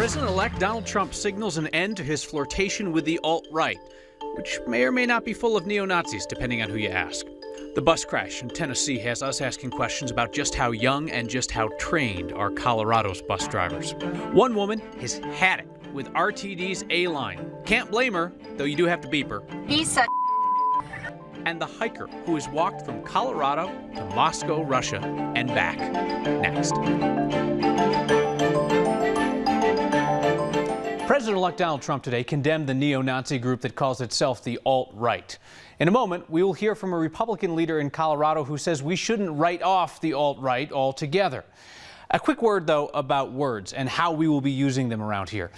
President-elect Donald Trump signals an end to his flirtation with the alt-right, which may or may not be full of neo-Nazis, depending on who you ask. The bus crash in Tennessee has us asking questions about just how young and just how trained are Colorado's bus drivers. One woman has had it with RTD's A-line. Can't blame her, though you do have to beep her. He said. And the hiker who has walked from Colorado to Moscow, Russia, and back. Next. President-elect Donald Trump today condemned the neo-Nazi group that calls itself the alt-right. In a moment, we will hear from a Republican leader in Colorado who says we shouldn't write off the alt-right altogether. A quick word, though, about words and how we will be using them around here.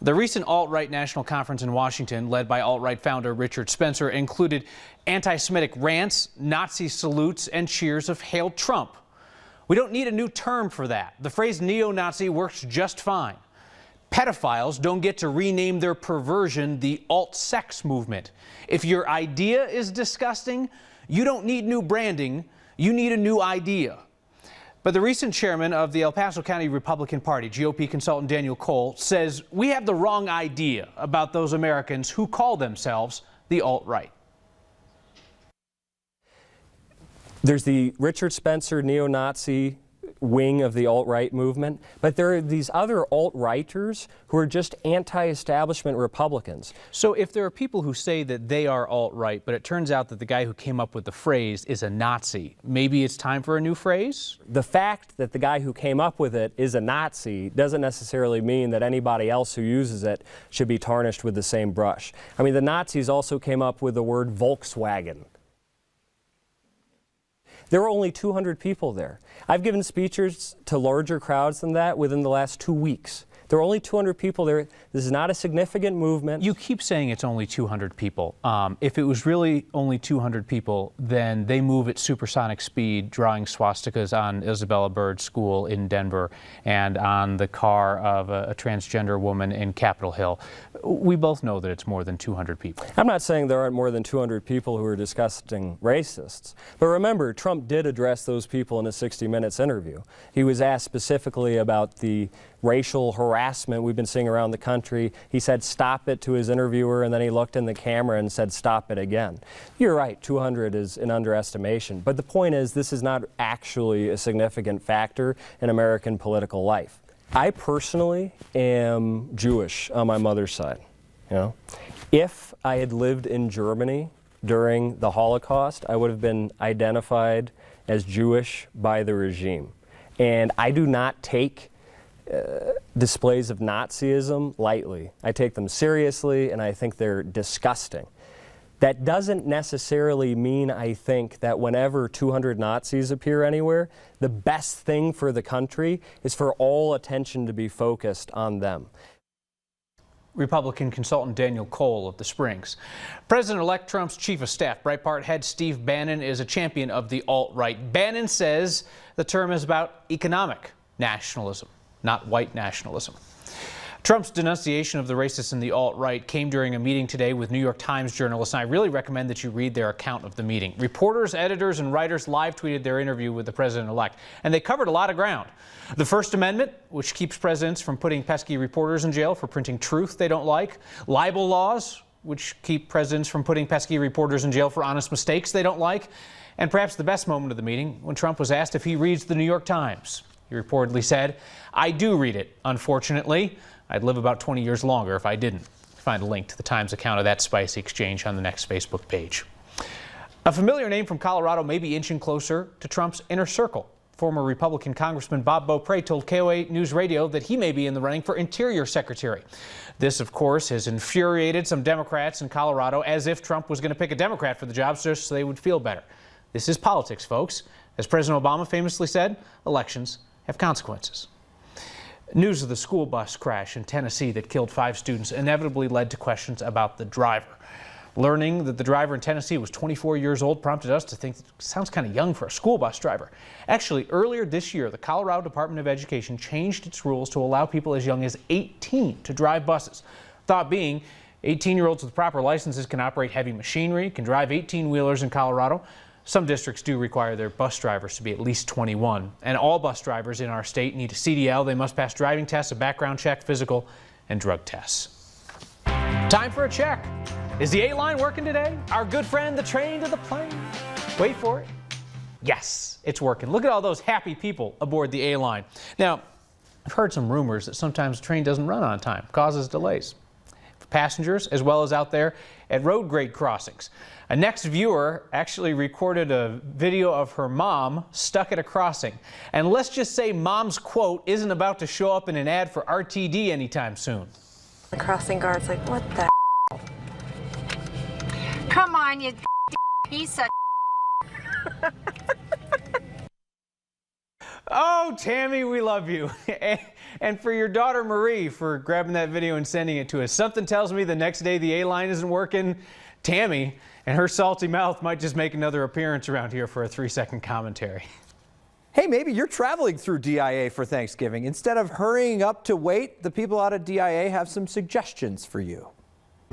The recent alt-right national conference in Washington, led by alt-right founder Richard Spencer, included anti-Semitic rants, Nazi salutes, and cheers of "Hail Trump." We don't need a new term for that. The phrase neo-Nazi works just fine. Pedophiles don't get to rename their perversion the alt-sex movement. If your idea is disgusting, you don't need new branding, you need a new idea. But the recent chairman of the El Paso County Republican Party, GOP consultant Daniel Cole, says we have the wrong idea about those Americans who call themselves the alt-right. There's the Richard Spencer neo-Nazi wing of the alt-right movement, but there are these other alt-righters who are just anti-establishment Republicans. So if there are people who say that they are alt-right, but it turns out that the guy who came up with the phrase is a Nazi, maybe it's time for a new phrase? The fact that the guy who came up with it is a Nazi doesn't necessarily mean that anybody else who uses it should be tarnished with the same brush. I mean, the Nazis also came up with the word Volkswagen. There were only 200 people there. I've given speeches to larger crowds than that within the last 2 weeks. There were only 200 people there. This is not a significant movement. You keep saying it's only 200 people. If it was really only 200 people, then they move at supersonic speed, drawing swastikas on Isabella Bird's school in Denver and on the car of a transgender woman in Capitol Hill. We both know that it's more than 200 people. I'm not saying there aren't more than 200 people who are disgusting racists. But remember, Trump did address those people in a 60 Minutes interview. He was asked specifically about the racial harassment we've been seeing around the country. He said stop it to his interviewer, and then he looked in the camera and said stop it again. You're right, 200 is an underestimation. But the point is, this is not actually a significant factor in American political life. I personally am Jewish on my mother's side. You know, if I had lived in Germany during the Holocaust, I would have been identified as Jewish by the regime. And I do not take displays of Nazism lightly. I take them seriously, and I think they're disgusting. That doesn't necessarily mean, I think, that whenever 200 Nazis appear anywhere, the best thing for the country is for all attention to be focused on them. Republican consultant Daniel Cole of the Springs. President-elect Trump's chief of staff, Breitbart head Steve Bannon, is a champion of the alt-right. Bannon says the term is about economic nationalism, not white nationalism. Trump's denunciation of the racists in the alt-right came during a meeting today with New York Times journalists, and I really recommend that you read their account of the meeting. Reporters, editors, and writers live tweeted their interview with the president-elect, and they covered a lot of ground. The First Amendment, which keeps presidents from putting pesky reporters in jail for printing truth they don't like. Libel laws, which keep presidents from putting pesky reporters in jail for honest mistakes they don't like. And perhaps the best moment of the meeting, when Trump was asked if he reads the New York Times. He reportedly said, "I do read it, unfortunately. I'd live about 20 years longer if I didn't." Find a link to the Times account of that spicy exchange on the next Facebook page. A familiar name from Colorado may be inching closer to Trump's inner circle. Former Republican Congressman Bob Beaupre told KOA News Radio that he may be in the running for Interior Secretary. This, of course, has infuriated some Democrats in Colorado, as if Trump was going to pick a Democrat for the job just so they would feel better. This is politics, folks. As President Obama famously said, elections have consequences. News of the school bus crash in Tennessee that killed 5 students inevitably led to questions about the driver. Learning that the driver in Tennessee was 24 years old prompted us to think, sounds kind of young for a school bus driver. Actually, earlier this year, the Colorado Department of Education changed its rules to allow people as young as 18 to drive buses. Thought being, 18-year-olds with proper licenses can operate heavy machinery, can drive 18-wheelers in Colorado. Some districts do require their bus drivers to be at least 21, and all bus drivers in our state need a CDL. They must pass driving tests, a background check, physical, and drug tests. Time for a check. Is the A line working today? Our good friend, the train to the plane. Wait for it. Yes, it's working. Look at all those happy people aboard the A line. Now, I've heard some rumors that sometimes the train doesn't run on time, causes delays for passengers as well as out there at road grade crossings. A Next viewer actually recorded a video of her mom stuck at a crossing. And let's just say mom's quote isn't about to show up in an ad for RTD anytime soon. The crossing guard's like, what the Come on, you piece of Oh, Tammy, we love you. And for your daughter Marie for grabbing that video and sending it to us. Something tells me the next day the A-line isn't working, Tammy and her salty mouth might just make another appearance around here for a 3-second commentary. Hey, maybe you're traveling through DIA for Thanksgiving. Instead of hurrying up to wait, the people out at DIA have some suggestions for you.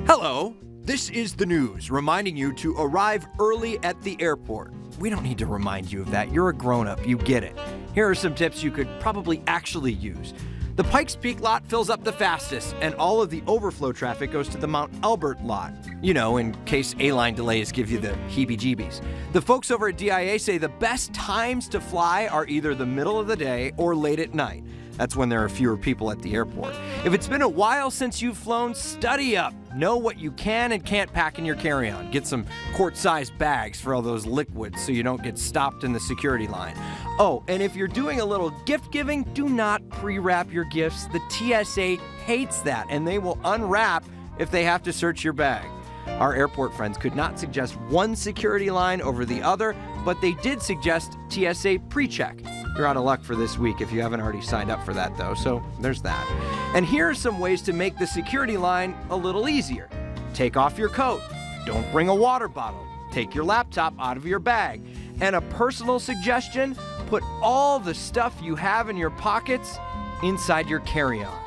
Hello, this is the news, reminding you to arrive early at the airport. We don't need to remind you of that. You're a grown-up, you get it. Here are some tips you could probably actually use. The Pikes Peak lot fills up the fastest, and all of the overflow traffic goes to the Mount Albert lot. You know, in case A-line delays give you the heebie-jeebies. The folks over at DIA say the best times to fly are either the middle of the day or late at night. That's when there are fewer people at the airport. If it's been a while since you've flown, study up. Know what you can and can't pack in your carry-on. Get some quart-sized bags for all those liquids so you don't get stopped in the security line. Oh, and if you're doing a little gift giving, do not pre-wrap your gifts. The TSA hates that, and they will unwrap if they have to search your bag. Our airport friends could not suggest one security line over the other, but they did suggest TSA pre-check. You're out of luck for this week if you haven't already signed up for that, though, so there's that. And here are some ways to make the security line a little easier. Take off your coat. Don't bring a water bottle. Take your laptop out of your bag. And a personal suggestion, put all the stuff you have in your pockets inside your carry-on.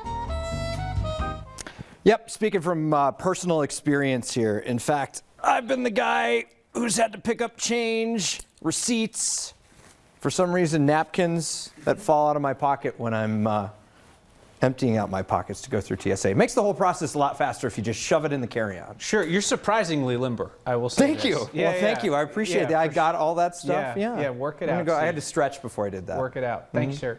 Yep, speaking from personal experience here. In fact, I've been the guy who's had to pick up change, receipts, for some reason napkins that fall out of my pocket when I'm emptying out my pockets to go through TSA. It makes the whole process a lot faster if you just shove it in the carry-on. Sure, you're surprisingly limber, I will say. Thank you. Yeah, well, thank you. I appreciate that. I got all that stuff. Yeah, work it out. I had to stretch before I did that. Work it out. Thanks, sir.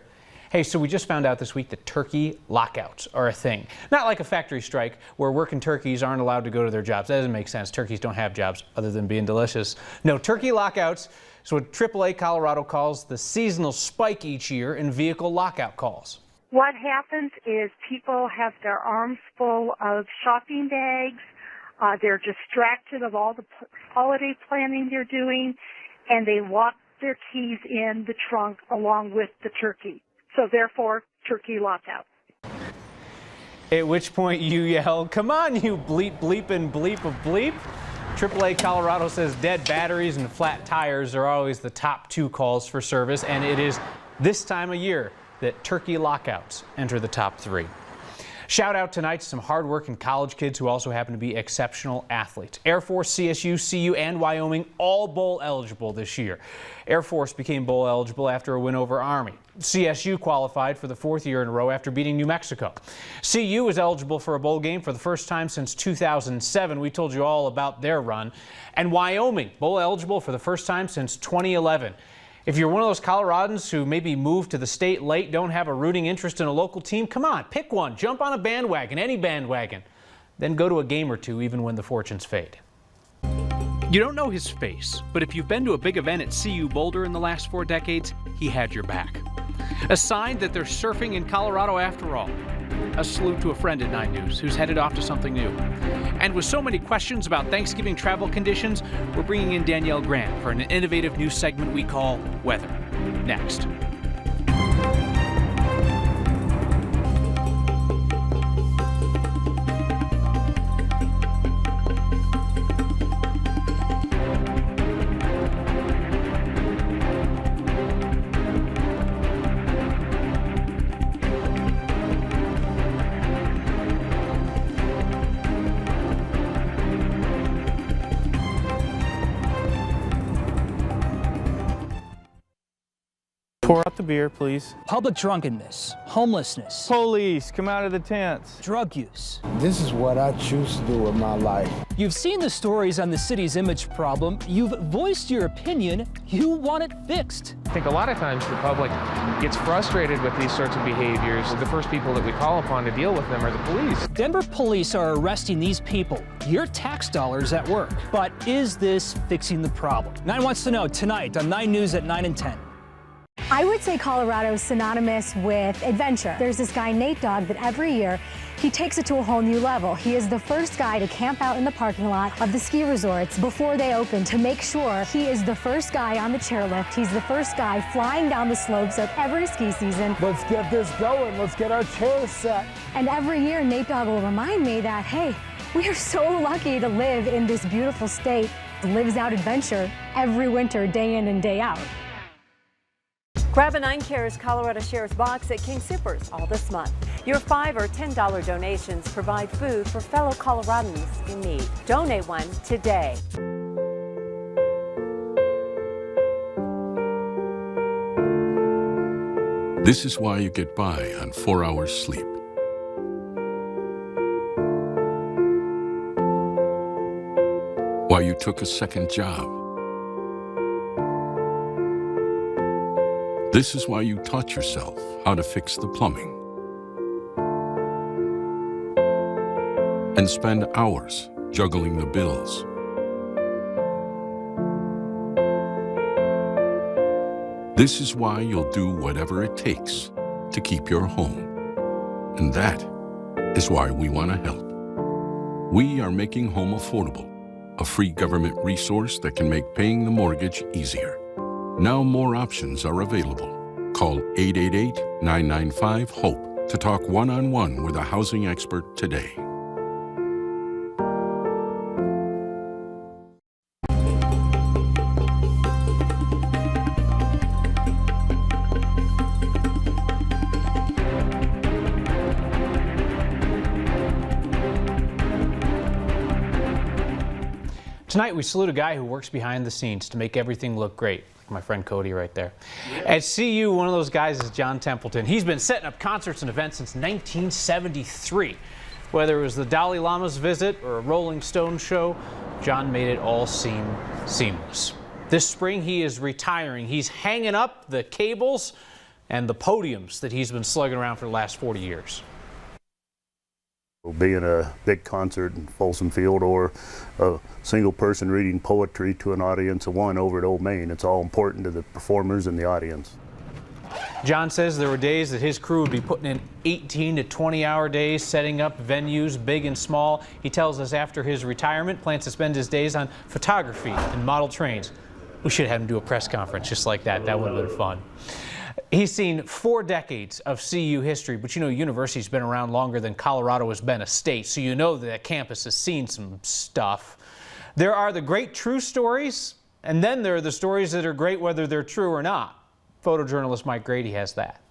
Hey, so we just found out this week that turkey lockouts are a thing. Not like a factory strike where working turkeys aren't allowed to go to their jobs. That doesn't make sense. Turkeys don't have jobs other than being delicious. No, turkey lockouts is what AAA Colorado calls the seasonal spike each year in vehicle lockout calls. What happens is people have their arms full of shopping bags. They're distracted of all the holiday planning they're doing, and they lock their keys in the trunk along with the turkey. So therefore, turkey lockout. At which point you yell, "Come on, you bleep, bleep, and bleep of bleep." AAA Colorado says dead batteries and flat tires are always the top 2 calls for service, and it is this time of year that turkey lockouts enter the top 3. Shout out tonight to some hardworking college kids who also happen to be exceptional athletes. Air Force, CSU, CU, and Wyoming all bowl eligible this year. Air Force became bowl eligible after a win over Army. CSU qualified for the 4th year in a row after beating New Mexico. CU was eligible for a bowl game for the first time since 2007. We told you all about their run. And Wyoming, bowl eligible for the first time since 2011. If you're one of those Coloradans who maybe moved to the state late, don't have a rooting interest in a local team, come on, pick one. Jump on a bandwagon, any bandwagon. Then go to a game or two even when the fortunes fade. You don't know his face, but if you've been to a big event at CU Boulder in the last 4 decades, he had your back. A sign that they're surfing in Colorado after all. A salute to a friend at 9 News who's headed off to something new. And with so many questions about Thanksgiving travel conditions, we're bringing in Danielle Grant for an innovative new segment we call Weather. Next. Pour out the beer, please. Public drunkenness, homelessness, Police, come out of the tents. drug use. This is what I choose to do with my life. You've seen the stories on the city's image problem. You've voiced your opinion. You want it fixed. I think a lot of times the public gets frustrated with these sorts of behaviors. The first people that we call upon to deal with them are the police. Denver police are arresting these people. Your tax dollars at work. But is this fixing the problem? 9 wants to know tonight on 9 News at 9 and 10. I would say Colorado is synonymous with adventure. There's this guy, Nate Dogg, that every year he takes it to a whole new level. He is the first guy to camp out in the parking lot of the ski resorts before they open to make sure. He is the first guy on the chairlift. He's the first guy flying down the slopes of every ski season. Let's get this going. Let's get our chairs set. And every year, Nate Dogg will remind me that, hey, we are so lucky to live in this beautiful state. Lives out adventure every winter, day in and day out. Grab a 9 Cares Colorado Shares box at King Soopers all this month. Your $5 or $10 donations provide food for fellow Coloradans in need. Donate one today. This is why you get by on 4 hours sleep. Why you took a second job. This is why you taught yourself how to fix the plumbing and spend hours juggling the bills. This is why you'll do whatever it takes to keep your home. And that is why we want to help. We are making home affordable, a free government resource that can make paying the mortgage easier. Now more options are available. Call 888-995-HOPE to talk one-on-one with a housing expert today. Tonight we salute a guy who works behind the scenes to make everything look great. My friend Cody right there. At CU, one of those guys is John Templeton. He's been setting up concerts and events since 1973. Whether it was the Dalai Lama's visit or a Rolling Stones show, John made it all seem seamless. This spring he is retiring. He's hanging up the cables and the podiums that he's been slugging around for the last 40 years. Being a big concert in Folsom Field or a single person reading poetry to an audience of one over at Old Main, it's all important to the performers and the audience. John says there were days that his crew would be putting in 18 to 20-hour days setting up venues, big and small. He tells us after his retirement, plans to spend his days on photography and model trains. We should have him do a press conference just like that. That would have been fun. He's seen 4 decades of CU history, but you know, university's been around longer than Colorado has been a state, so you know that campus has seen some stuff. There are the great true stories, and then there are the stories that are great whether they're true or not. Photojournalist Mike Grady has that.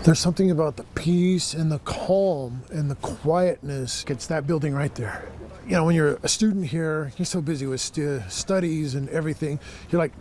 There's something about the peace and the calm and the quietness. It's that building right there. You know, when you're a student here, you're so busy with studies and everything, you're like,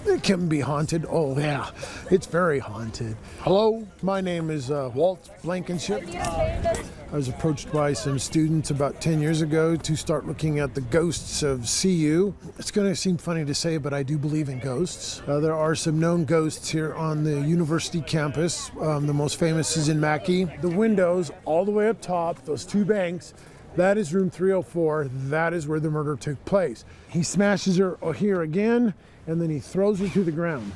it can be haunted. Oh yeah, it's very haunted. Hello, my name is Walt Blankenship. I was approached by some students about 10 years ago to start looking at the ghosts of CU. It's going to seem funny to say, but I do believe in ghosts. There are some known ghosts here on the university campus. The most famous is in Mackey. The windows all the way up top, those 2 banks, that is room 304. That is where the murder took place. He smashes her here again, and then he throws her to the ground.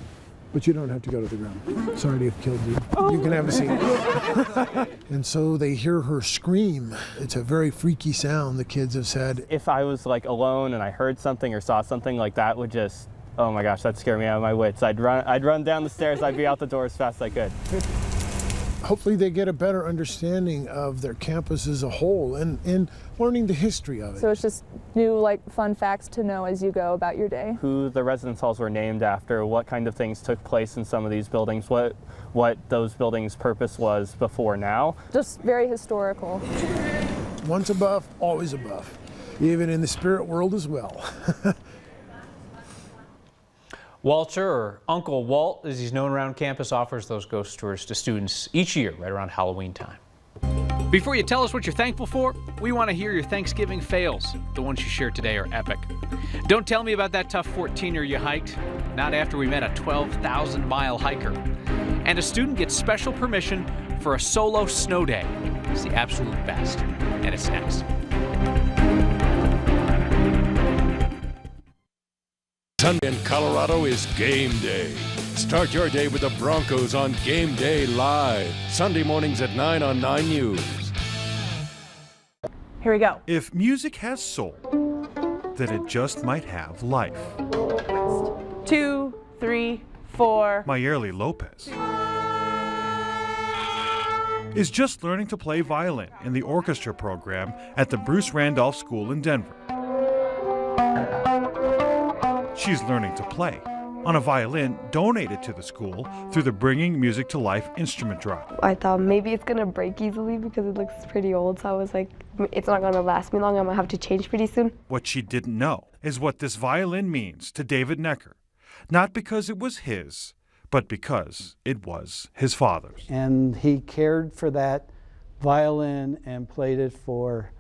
But you don't have to go to the ground. Sorry to have killed you. You can have a seat. And so they hear her scream. It's a very freaky sound, the kids have said. If I was like alone and I heard something or saw something like that, would just, oh my gosh, that'd scare me out of my wits. I'd run down the stairs, I'd be out the door as fast as I could. Hopefully they get a better understanding of their campus as a whole and learning the history of it. So it's just new, like, fun facts to know as you go about your day. Who the residence halls were named after, what kind of things took place in some of these buildings, what those buildings' purpose was before now. Just very historical. Once above, always above, even in the spirit world as well. Walter, or Uncle Walt, as he's known around campus, offers those ghost tours to students each year right around Halloween time. Before you tell us what you're thankful for, we want to hear your Thanksgiving fails. The ones you shared today are epic. Don't tell me about that tough 14er you hiked. Not after we met a 12,000-mile hiker. And a student gets special permission for a solo snow day. It's the absolute best. And it's next. Sunday in Colorado is game day. Start your day with the Broncos on Game Day Live. Sunday mornings at 9 on 9 News. Here we go. If music has soul, then it just might have life. 2, 3, 4. Mayerly Lopez is just learning to play violin in the orchestra program at the Bruce Randolph School in Denver. She's learning to play on a violin donated to the school through the Bringing Music to Life instrument drive. I thought maybe it's gonna break easily because it looks pretty old, so I was like, it's not gonna last me long, I'm gonna have to change pretty soon. What she didn't know is what this violin means to David Necker, not because it was his, but because it was his father's. And he cared for that violin and played it for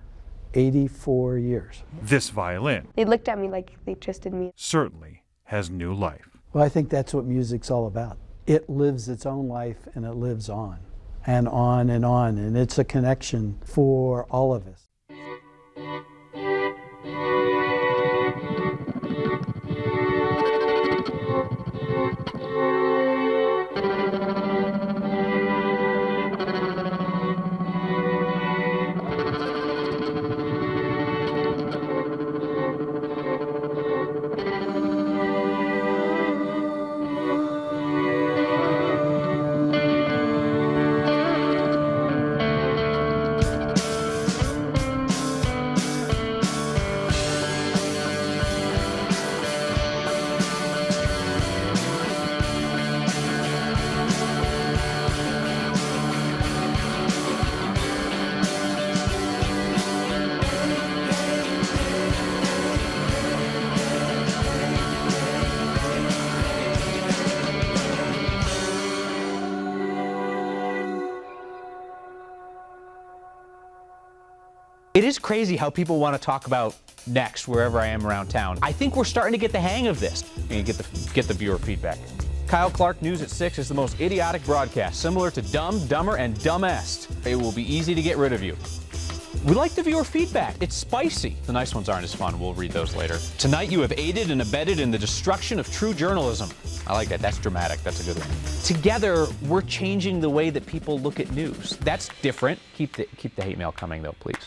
84 years. This violin, They looked at me like they trusted me. certainly has new life. Well, I think that's what music's all about. It lives its own life and it lives on and on and on. And it's a connection for all of us. It is crazy how people want to talk about next wherever I am around town. I think we're starting to get the hang of this. And get the viewer feedback. Kyle Clark, News at 6 is the most idiotic broadcast, similar to Dumb, Dumber, and Dumbest. It will be easy to get rid of you. We like the viewer feedback. It's spicy. The nice ones aren't as fun. We'll read those later. Tonight, you have aided and abetted in the destruction of true journalism. I like that. That's dramatic. That's a good one. Together, we're changing the way that people look at news. That's different. Keep the hate mail coming, though, please.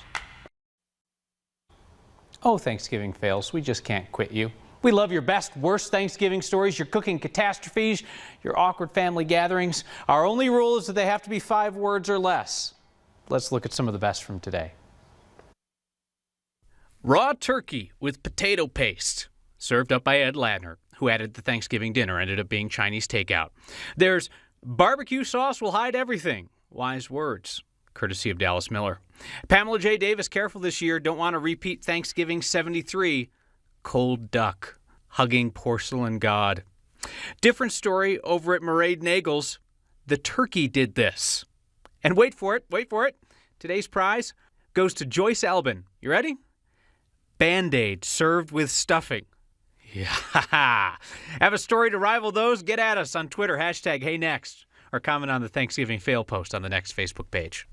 Oh, Thanksgiving fails. We just can't quit you. We love your best, worst Thanksgiving stories, your cooking catastrophes, your awkward family gatherings. Our only rule is that they have to be 5 words or less. Let's look at some of the best from today. Raw turkey with potato paste, served up by Ed Ladner, who added the Thanksgiving dinner, ended up being Chinese takeout. There's barbecue sauce will hide everything. Wise words, courtesy of Dallas Miller. Pamela J. Davis, careful this year, don't want to repeat Thanksgiving 73. Cold duck, hugging porcelain god. Different story over at Mairead Nagel's. The turkey did this. And wait for it. Today's prize goes to Joyce Albin. You ready? Band-Aid served with stuffing. Yeah. Have a story to rival those? Get at us on Twitter, #HeyNext, or comment on the Thanksgiving fail post on the Next Facebook page.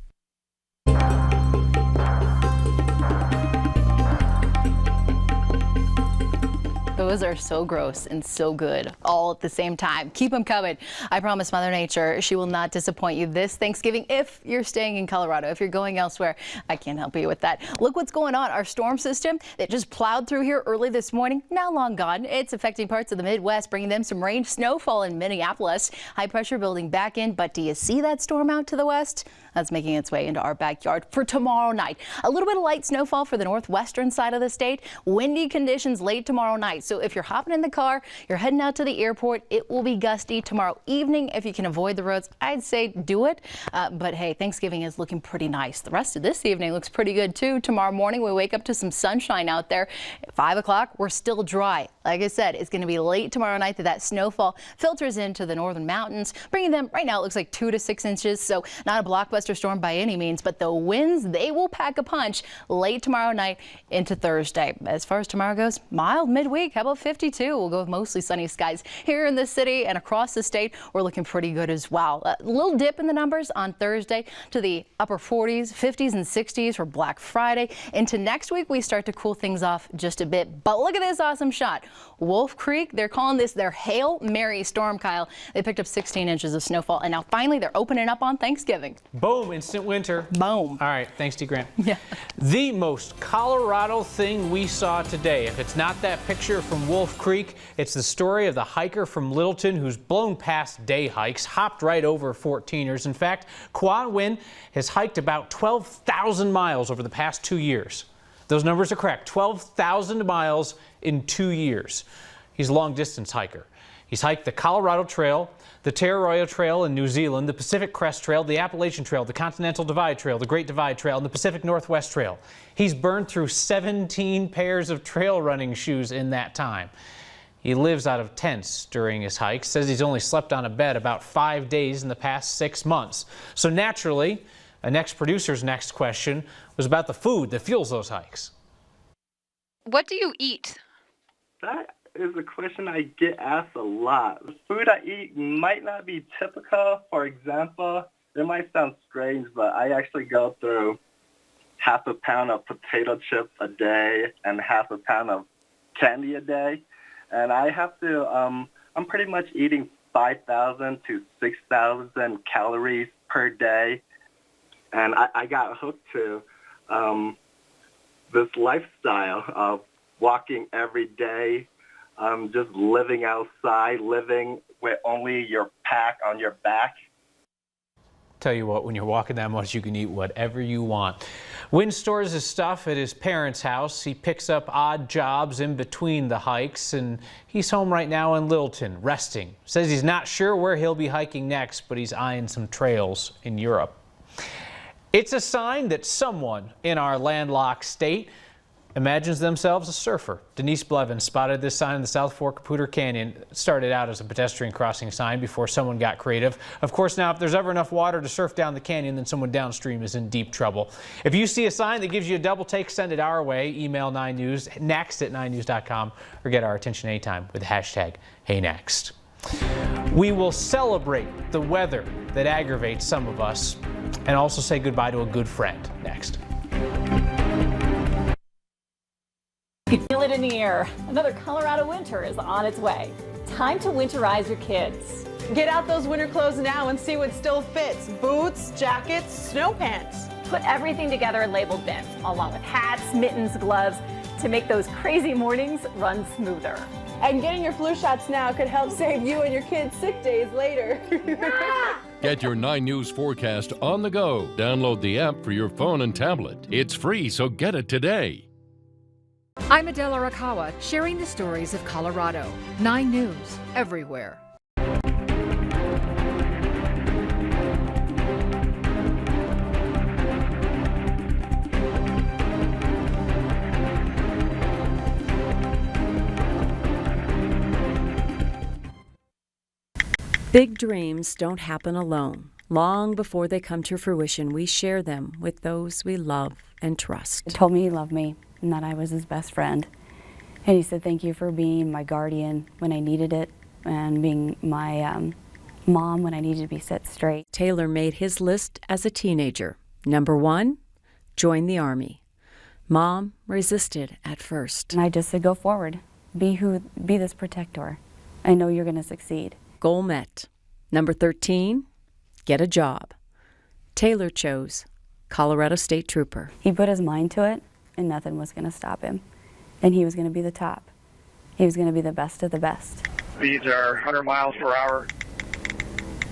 Those are so gross and so good all at the same time. Keep them coming. I promise Mother Nature, she will not disappoint you this Thanksgiving if you're staying in Colorado. If you're going elsewhere, I can't help you with that. Look what's going on. Our storm system that just plowed through here early this morning, now long gone. It's affecting parts of the Midwest, bringing them some rain, snowfall in Minneapolis. High pressure building back in, but do you see that storm out to the west? That's making its way into our backyard for tomorrow night. A little bit of light snowfall for the northwestern side of the state. Windy conditions late tomorrow night. So if you're hopping in the car, you're heading out to the airport, it will be gusty tomorrow evening. If you can avoid the roads, I'd say do it. But hey, Thanksgiving is looking pretty nice. The rest of this evening looks pretty good too. Tomorrow morning, we wake up to some sunshine out there. At 5 o'clock, we're still dry. like I said, it's going to be late tomorrow night that snowfall filters into the northern mountains, bringing them right now it looks like 2 to 6 inches. So not a blockbuster storm by any means, but the winds, they will pack a punch late tomorrow night into Thursday. As far as tomorrow goes, mild midweek. How about 52? We'll go with mostly sunny skies here in the city and across the state. We're looking pretty good as well. A little dip in the numbers on Thursday to the upper 40s, 50s and 60s for Black Friday. Into next week, we start to cool things off just a bit. But look at this awesome shot. Wolf Creek, they're calling this their Hail Mary storm, Kyle. They picked up 16 inches of snowfall, and now finally they're opening up on Thanksgiving. Boom, instant winter. Boom. All right, thanks to Grant. Yeah. The most Colorado thing we saw today, if it's not that picture from Wolf Creek, it's the story of the hiker from Littleton who's blown past day hikes, hopped right over 14ers. In fact, Quan Nguyen has hiked about 12,000 miles over the past 2 years. Those numbers are correct, 12,000 miles in 2 years. He's a long-distance hiker. He's hiked the Colorado Trail, the Te Arroyo Trail in New Zealand, the Pacific Crest Trail, the Appalachian Trail, the Continental Divide Trail, the Great Divide Trail, and the Pacific Northwest Trail. He's burned through 17 pairs of trail running shoes in that time. He lives out of tents during his hikes, says he's only slept on a bed about 5 days in the past 6 months. So naturally, a next producer's next question was about the food that fuels those hikes. What do you eat? That is a question I get asked a lot. The food I eat might not be typical. For example, it might sound strange, but I actually go through half a pound of potato chips a day and half a pound of candy a day. And I have to, I'm pretty much eating 5,000 to 6,000 calories per day. And I got hooked to this lifestyle of walking every day, just living outside, living with only your pack on your back. Tell you what, when you're walking that much, you can eat whatever you want. Wynn stores his stuff at his parents' house. He picks up odd jobs in between the hikes, and he's home right now in Littleton, resting. Says he's not sure where he'll be hiking next, but he's eyeing some trails in Europe. It's a sign that someone in our landlocked state imagines themselves a surfer. Denise Blevins spotted this sign in the South Fork of Poudre Canyon. It started out as a pedestrian crossing sign before someone got creative. Of course, now if there's ever enough water to surf down the canyon, then someone downstream is in deep trouble. If you see a sign that gives you a double take, send it our way. Email 9news, next@9news.com, or get our attention anytime with the hashtag HeyNext. We will celebrate the weather that aggravates some of us and also say goodbye to a good friend next. You can feel it in the air. Another Colorado winter is on its way. Time to winterize your kids. Get out those winter clothes now and see what still fits. Boots, jackets, snow pants. Put everything together in labeled bins, along with hats, mittens, gloves, to make those crazy mornings run smoother. And getting your flu shots now could help save you and your kids sick days later. Get your 9 News forecast on the go. Download the app for your phone and tablet. It's free, so get it today. I'm Adela Rakawa, sharing the stories of Colorado. 9 News, everywhere. Big dreams don't happen alone. Long before they come to fruition, we share them with those we love and trust. He told me he loved me and that I was his best friend. And he said, thank you for being my guardian when I needed it and being my mom when I needed to be set straight. Taylor made his list as a teenager. Number 1, join the Army. Mom resisted at first. And I just said, go forward. Be this protector. I know you're going to succeed. Goal met. Number 13, get a job. Taylor chose Colorado State Trooper. He put his mind to it, and nothing was going to stop him. And he was going to be the top. He was going to be the best of the best. Speeds are 100 miles per hour.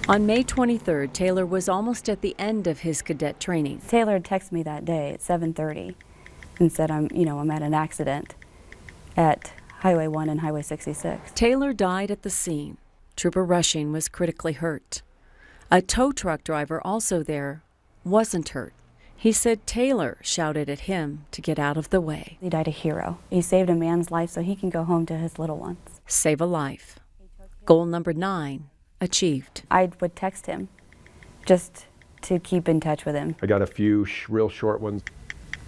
On May 23rd, Taylor was almost at the end of his cadet training. Taylor had texted me that day at 7:30 and said, I'm at an accident at Highway 1 and Highway 66. Taylor died at the scene. Trooper Rushing was critically hurt. A tow truck driver also there wasn't hurt. He said Taylor shouted at him to get out of the way. He died a hero. He saved a man's life so he can go home to his little ones. Save a life. Goal number 9 achieved. I would text him just to keep in touch with him. I got a few real short ones.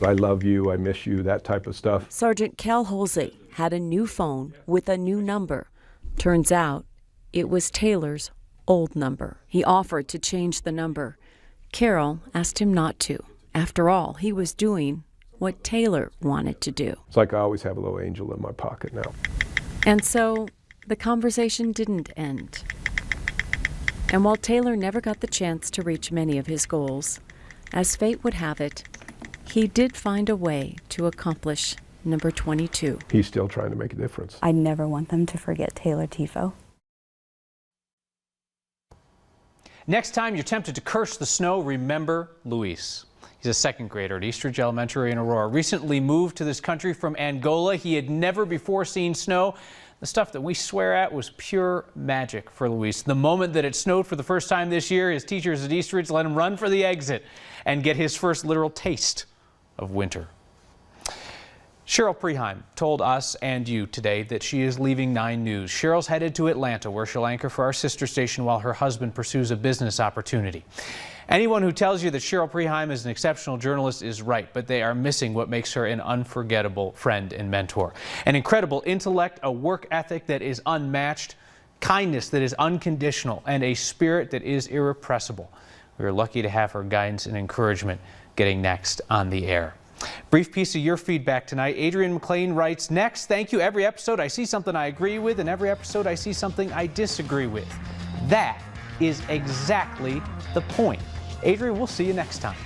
I love you, I miss you, that type of stuff. Sergeant Cal Halsey had a new phone with a new number. Turns out it was Taylor's old number. He offered to change the number. Carol asked him not to. After all, he was doing what Taylor wanted to do. It's like I always have a little angel in my pocket now. And so the conversation didn't end. And while Taylor never got the chance to reach many of his goals, as fate would have it, he did find a way to accomplish number 22. He's still trying to make a difference. I never want them to forget Taylor Tifo. Next time you're tempted to curse the snow, remember Luis. He's a second grader at Eastridge Elementary in Aurora. Recently moved to this country from Angola. He had never before seen snow. The stuff that we swear at was pure magic for Luis. The moment that it snowed for the first time this year, his teachers at Eastridge let him run for the exit and get his first literal taste of winter. Cheryl Preheim told us and you today that she is leaving 9 News. Cheryl's headed to Atlanta, where she'll anchor for our sister station while her husband pursues a business opportunity. Anyone who tells you that Cheryl Preheim is an exceptional journalist is right, but they are missing what makes her an unforgettable friend and mentor. An incredible intellect, a work ethic that is unmatched, kindness that is unconditional, and a spirit that is irrepressible. We are lucky to have her guidance and encouragement getting next on the air. Brief piece of your feedback tonight. Adrian McLean writes, next, thank you. Every episode I see something I agree with, and every episode I see something I disagree with. That is exactly the point. Adrian, we'll see you next time.